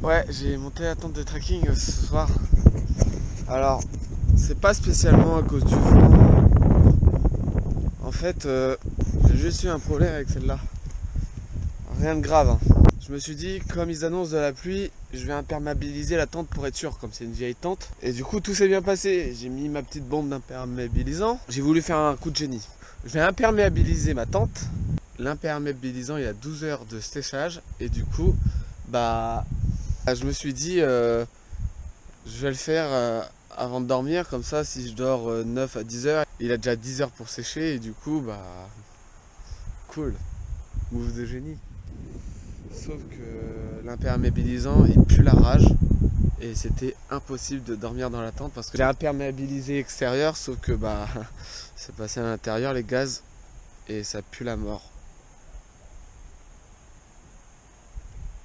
Ouais, j'ai monté la tente de trekking ce soir. Alors, c'est pas spécialement à cause du vent. En fait, j'ai juste eu un problème avec celle-là. Rien de grave. Hein. Je me suis dit, comme ils annoncent de la pluie, je vais imperméabiliser la tente pour être sûr, comme c'est une vieille tente. Et du coup, tout s'est bien passé. J'ai mis ma petite bombe d'imperméabilisant. J'ai voulu faire un coup de génie. Je vais imperméabiliser ma tente. L'imperméabilisant, il y a 12 heures de séchage. Et du coup, je me suis dit, je vais le faire avant de dormir. Comme ça, si je dors 9 à 10 heures, il a déjà 10 heures pour sécher. Et du coup, cool. Move de génie. Sauf que l'imperméabilisant, il pue la rage. Et c'était impossible de dormir dans la tente parce que j'ai imperméabilisé extérieur. Sauf que c'est passé à l'intérieur les gaz. Et ça pue la mort.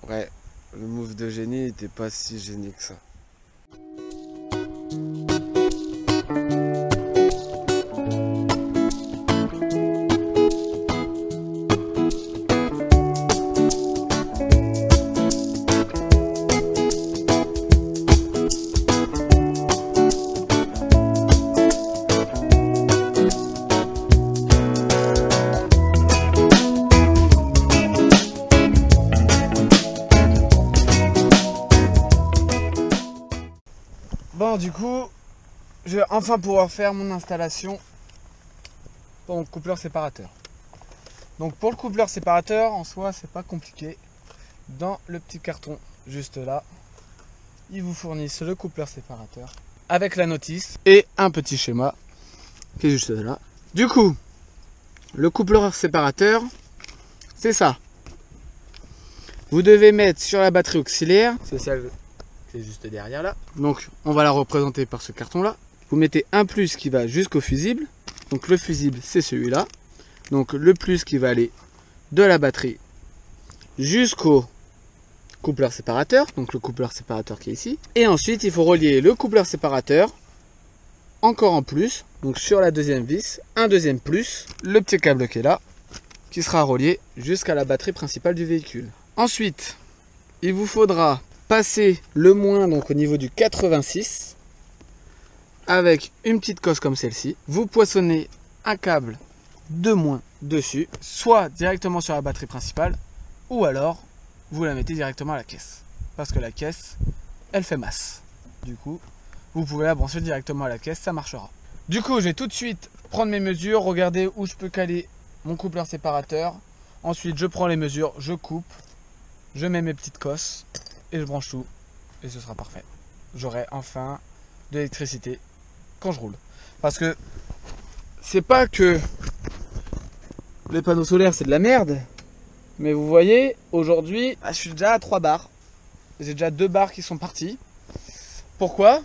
Ouais, le move de génie n'était pas si génie que ça. Bon, du coup, je vais enfin pouvoir faire mon installation pour mon coupleur séparateur. Donc pour le coupleur séparateur, en soi, c'est pas compliqué. Dans le petit carton, juste là, ils vous fournissent le coupleur séparateur avec la notice et un petit schéma qui est juste là. Du coup, le coupleur séparateur, c'est ça. Vous devez mettre sur la batterie auxiliaire, c'est celle qui est juste derrière là. Donc on va la représenter par ce carton là. Vous mettez un plus qui va jusqu'au fusible. Donc le fusible c'est celui-là. Donc le plus qui va aller de la batterie jusqu'au coupleur séparateur. Donc le coupleur séparateur qui est ici. Et ensuite il faut relier le coupleur séparateur encore en plus. Donc sur la deuxième vis, un deuxième plus. Le petit câble qui est là. Qui sera relié jusqu'à la batterie principale du véhicule. Ensuite, il vous faudra passer le moins donc au niveau du 86 avec une petite cosse comme celle-ci. Vous poinçonnez un câble de moins dessus, soit directement sur la batterie principale, ou alors vous la mettez directement à la caisse. Parce que la caisse, elle fait masse. Du coup, vous pouvez la brancher directement à la caisse, ça marchera. Du coup, je vais tout de suite prendre mes mesures, regarder où je peux caler mon coupleur séparateur. Ensuite, je prends les mesures, je coupe, je mets mes petites cosses et je branche tout. Et ce sera parfait. J'aurai enfin de l'électricité quand je roule. Parce que c'est pas que les panneaux solaires c'est de la merde. Mais vous voyez, aujourd'hui, je suis déjà à 3 bars. J'ai déjà 2 bars qui sont partis. Pourquoi ?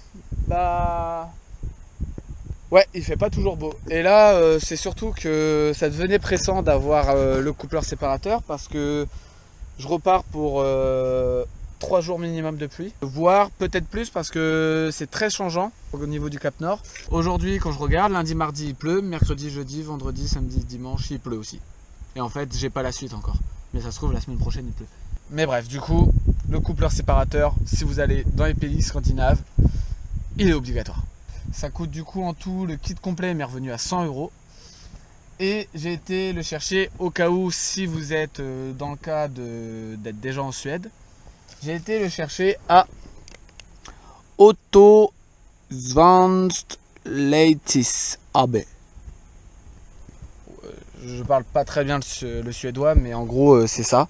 Ouais, il fait pas toujours beau. Et là, c'est surtout que ça devenait pressant d'avoir le coupleur séparateur parce que je repars pour 3 jours minimum de pluie, voire peut-être plus parce que c'est très changeant au niveau du Cap Nord. Aujourd'hui, quand je regarde, lundi, mardi, il pleut, mercredi, jeudi, vendredi, samedi, dimanche, il pleut aussi. Et en fait, j'ai pas la suite encore. Mais ça se trouve, la semaine prochaine, il pleut. Mais bref, du coup, le coupleur séparateur, si vous allez dans les pays scandinaves, il est obligatoire. Ça coûte du coup en tout, le kit complet m'est revenu à 100 €. Et j'ai été le chercher au cas où, si vous êtes dans le cas d'être déjà en Suède, j'ai été le chercher à Otto Svanslaitis AB. Je parle pas très bien le suédois, mais en gros c'est ça.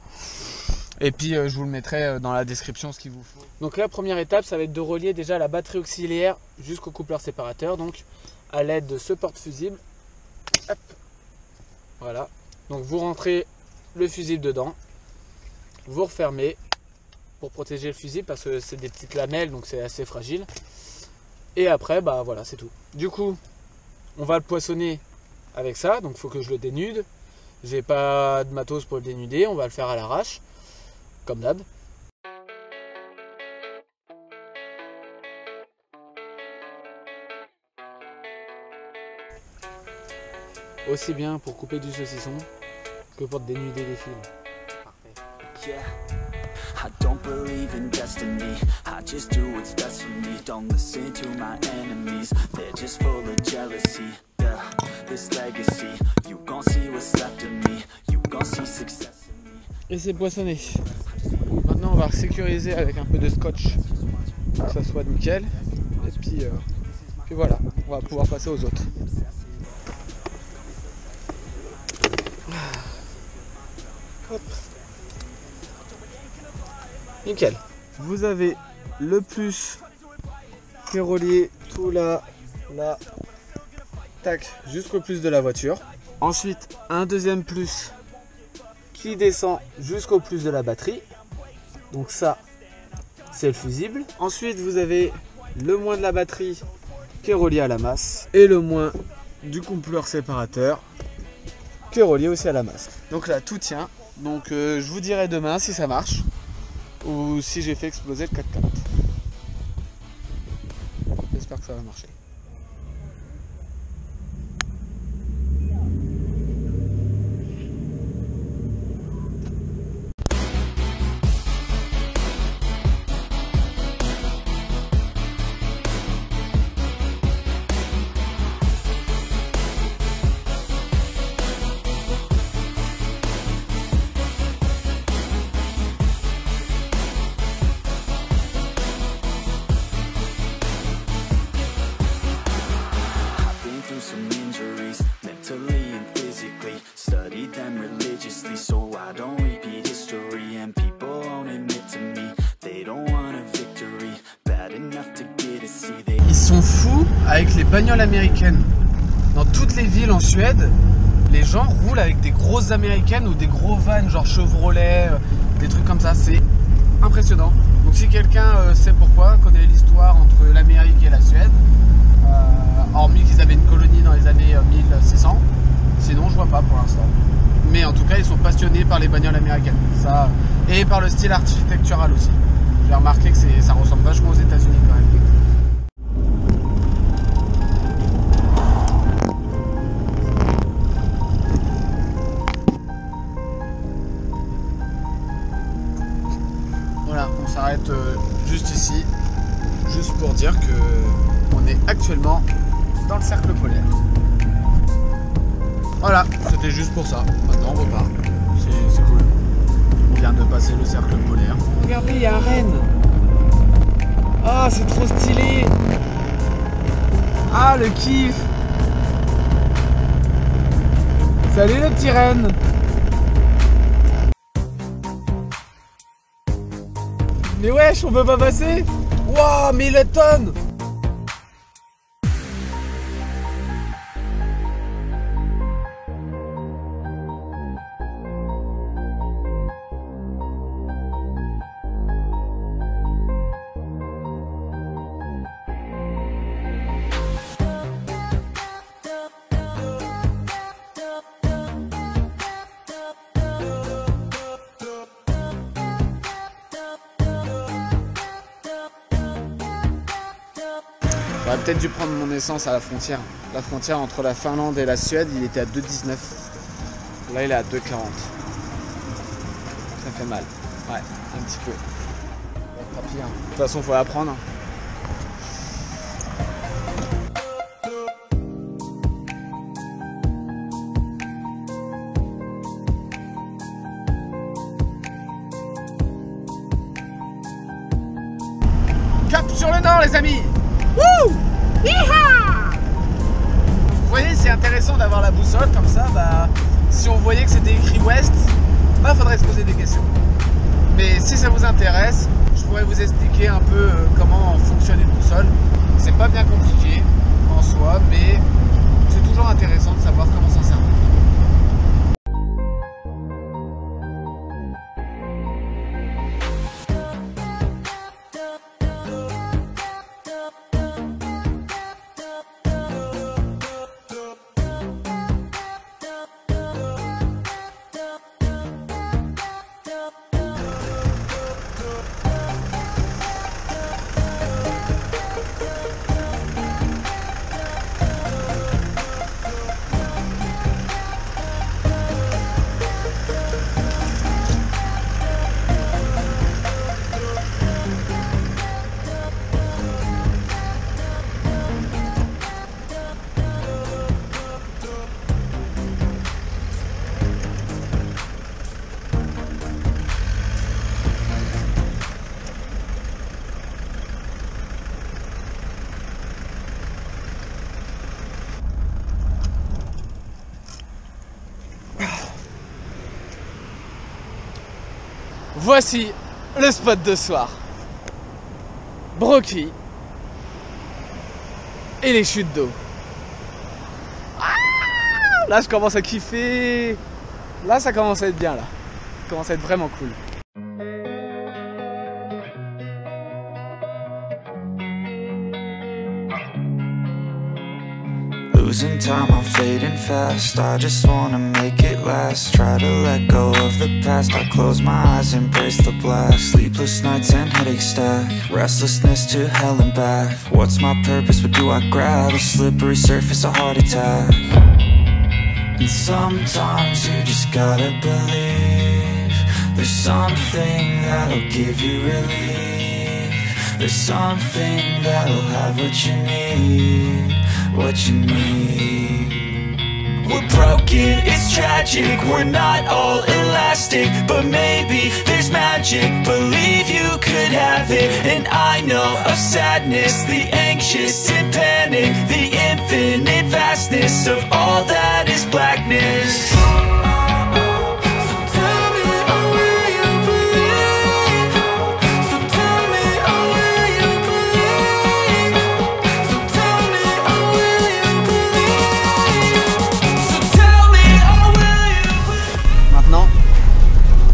Et puis je vous le mettrai dans la description ce qu'il vous faut. Donc la première étape, ça va être de relier déjà la batterie auxiliaire jusqu'au coupleur séparateur, donc à l'aide de ce porte-fusible. Hop. Voilà. Donc vous rentrez le fusible dedans, vous refermez pour protéger le fusible parce que c'est des petites lamelles, donc c'est assez fragile. Et après, voilà, c'est tout. Du coup, on va le poinçonner avec ça, donc il faut que je le dénude. J'ai pas de matos pour le dénuder, on va le faire à l'arrache, comme d'hab. Aussi bien pour couper du saucisson que pour dénuder des fils. Parfait. Yeah. I don't believe in destiny, I just do what's best for me. Don't listen to my enemies, they're just full of jealousy. Yeah, this legacy, you gon' see what's left of me, you gon' see success in me. Et c'est poinçonné. Maintenant on va sécuriser avec un peu de scotch pour que ça soit nickel. Et puis voilà, on va pouvoir passer aux autres. Hop. Nickel. Vous avez le plus qui est relié tout là, tac, jusqu'au plus de la voiture. Ensuite, un deuxième plus qui descend jusqu'au plus de la batterie. Donc ça, c'est le fusible. Ensuite, vous avez le moins de la batterie qui est relié à la masse et le moins du coupleur séparateur qui est relié aussi à la masse. Donc là, tout tient. Donc je vous dirai demain si ça marche ou si j'ai fait exploser le 4x4. J'espère que ça va marcher. Some injuries, mentally and physically, studied them religiously so I don't repeat history. And people won't admit to me, they don't want a victory, bad enough to get a C. Ils sont fous avec les bagnoles américaines. Dans toutes les villes en Suède, les gens roulent avec des grosses américaines ou des gros vans genre Chevrolet, des trucs comme ça, c'est impressionnant. Donc si quelqu'un sait pourquoi, connaît l'histoire entre l'Amérique et la Suède, hormis qu'ils avaient une colonie dans les années 1600, sinon je vois pas pour l'instant. Mais en tout cas ils sont passionnés par les bagnoles américaines, ça, et par le style architectural aussi. J'ai remarqué que ça ressemble vachement aux États-Unis quand même. Voilà, on s'arrête juste ici, juste pour dire que on est actuellement dans le cercle polaire. Voilà, c'était juste pour ça. Maintenant on repart. C'est cool. On vient de passer le cercle polaire. Regardez, il y a un renne. Ah, c'est trop stylé. Ah, le kiff. Salut les petits rennes. Mais wesh, on peut pas passer. Waouh, 1000 tonnes. J'aurais peut-être dû prendre mon essence à la frontière. La frontière entre la Finlande et la Suède, il était à 2,19. Là, il est à 2,40. Ça fait mal. Ouais, un petit peu. Pas pire. De toute façon, il faut apprendre. Cap sur le nord, les amis! Wouh! Yeeha! Vous voyez, c'est intéressant d'avoir la boussole comme ça. Bah, si on voyait que c'était écrit ouest, bah, faudrait se poser des questions. Mais si ça vous intéresse, je pourrais vous expliquer un peu comment fonctionne une boussole. C'est pas bien compliqué en soi, mais c'est toujours intéressant de savoir comment s'en servir. voici le spot de soir. Brocchi et les chutes d'eau. Ah, là, je commence à kiffer. Là, ça commence à être bien, là. Ça commence à être vraiment cool. Losing time, I'm fading fast. I just wanna make it last. Try to let go of the past. I close my eyes, embrace the blast. Sleepless nights and headaches stack. Restlessness to hell and back. What's my purpose? What do I grab? A slippery surface, a heart attack. And sometimes you just gotta believe there's something that'll give you relief. There's something that'll have what you need. What you need. We're broken, it's tragic. We're not all elastic, but maybe there's magic. Believe you could have it. And I know of sadness, the anxious and panic, the infinite vastness of all that is blackness.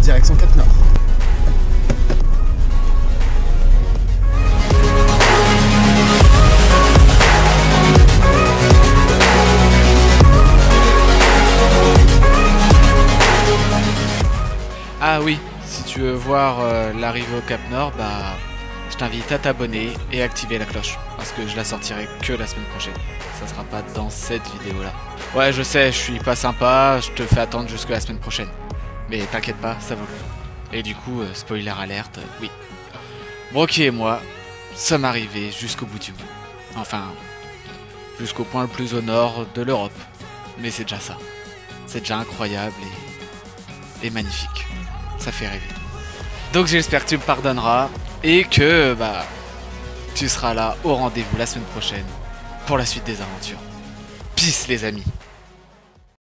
Direction Cap Nord. Ah oui, si tu veux voir l'arrivée au Cap Nord, bah je t'invite à t'abonner et activer la cloche parce que je la sortirai que la semaine prochaine. Ça sera pas dans cette vidéo là. Ouais, je sais, je suis pas sympa, je te fais attendre jusqu'à la semaine prochaine. Mais t'inquiète pas, ça vaut le coup. Et du coup, spoiler alerte, oui. Brocchi et moi sommes arrivés jusqu'au bout du monde. Enfin, jusqu'au point le plus au nord de l'Europe. Mais c'est déjà ça. C'est déjà incroyable et magnifique. Ça fait rêver. Donc j'espère que tu me pardonneras et que bah tu seras là au rendez-vous la semaine prochaine pour la suite des aventures. Peace les amis.